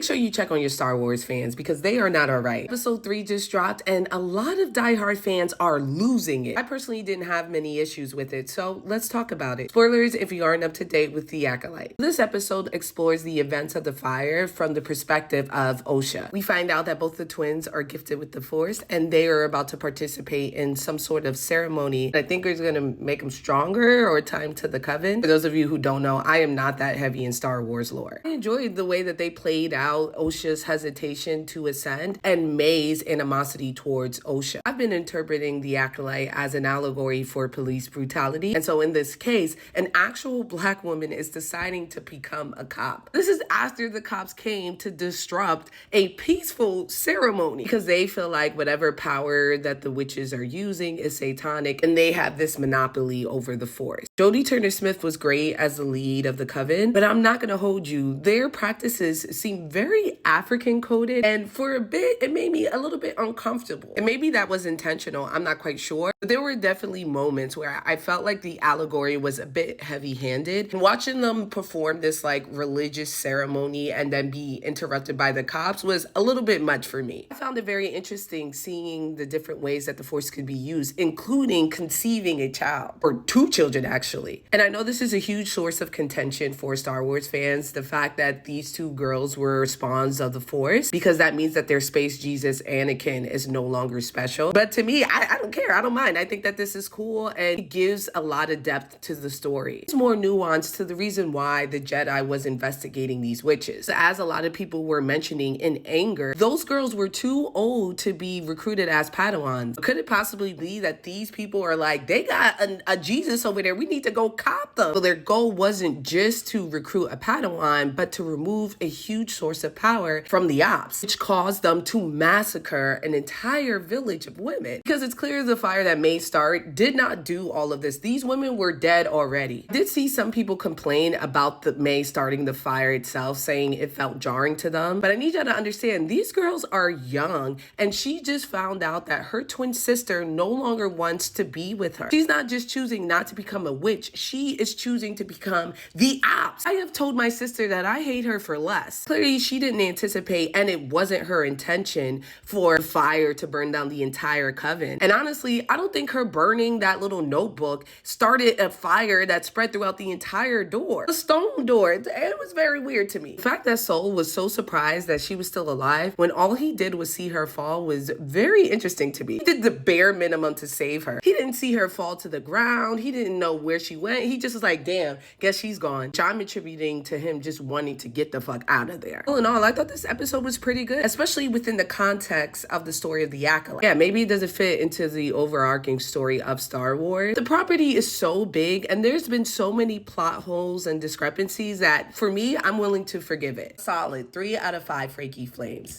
make sure you check on your Star Wars fans because they are not all right. Episode 3 just dropped and a lot of diehard fans are losing it. I personally didn't have many issues with it, so let's talk about it. Spoilers if you aren't up to date with the Acolyte. This episode explores the events of the fire from the perspective of Osha. We find out that both the twins are gifted with the Force and they are about to participate in some sort of ceremony that I think is going to make them stronger or tie them to the Coven. For those of you who don't know, I am not that heavy in Star Wars lore. I enjoyed the way that they played out Osha's hesitation to ascend and May's animosity towards Osha. I've been interpreting the Acolyte as an allegory for police brutality, and so in this case, an actual black woman is deciding to become a cop. This is after the cops came to disrupt a peaceful ceremony because they feel like whatever power that the witches are using is satanic and they have this monopoly over the Force. Jodie Turner-Smith was great as the lead of the Coven, but I'm not going to hold you. Their practices seem very African coded, and for a bit, it made me a little bit uncomfortable. And maybe that was intentional. I'm not quite sure. But there were definitely moments where I felt like the allegory was a bit heavy-handed. And watching them perform this like religious ceremony and then be interrupted by the cops was a little bit much for me. I found it very interesting seeing the different ways that the Force could be used, including conceiving a child, or two children actually. And I know this is a huge source of contention for Star Wars fans, the fact that these two girls were spawns of the Force, because that means that their space Jesus Anakin is no longer special. But to me, I don't care. I don't mind. I think that this is cool and it gives a lot of depth to the story. It's more nuance to the reason why the Jedi was investigating these witches. As a lot of people were mentioning in anger, those girls were too old to be recruited as Padawans. Could it possibly be that these people are like, they got a Jesus over there, we need to go cop them? So their goal wasn't just to recruit a Padawan, but to remove a huge source of power from the ops, which caused them to massacre an entire village of women. Because it's clear the fire that May start did not do all of this. These women were dead already. I did see some people complain about the May starting the fire itself, saying it felt jarring to them. But I need y'all to understand, these girls are young, and she just found out that her twin sister no longer wants to be with her. She's not just choosing not to become a witch, she is choosing to become the ops. I have told my sister that I hate her for less. Clearly, she didn't anticipate, and it wasn't her intention for fire to burn down the entire Coven. And honestly, I don't think her burning that little notebook started a fire that spread throughout the entire door. The stone door. It was very weird to me. The fact that Soul was so surprised that she was still alive when all he did was see her fall was very interesting to me. He did the bare minimum to save her. He didn't see her fall to the ground. He didn't know where she went. He just was like, damn, guess she's gone. Which I'm attributing to him just wanting to get the fuck out of there. All in all, I thought this episode was pretty good, especially within the context of the story of the Acolyte. Yeah, maybe it doesn't fit into the overarching story of Star Wars. The property is so big and there's been so many plot holes and discrepancies that for me, I'm willing to forgive it. Solid 3 out of 5 Freaky Flames.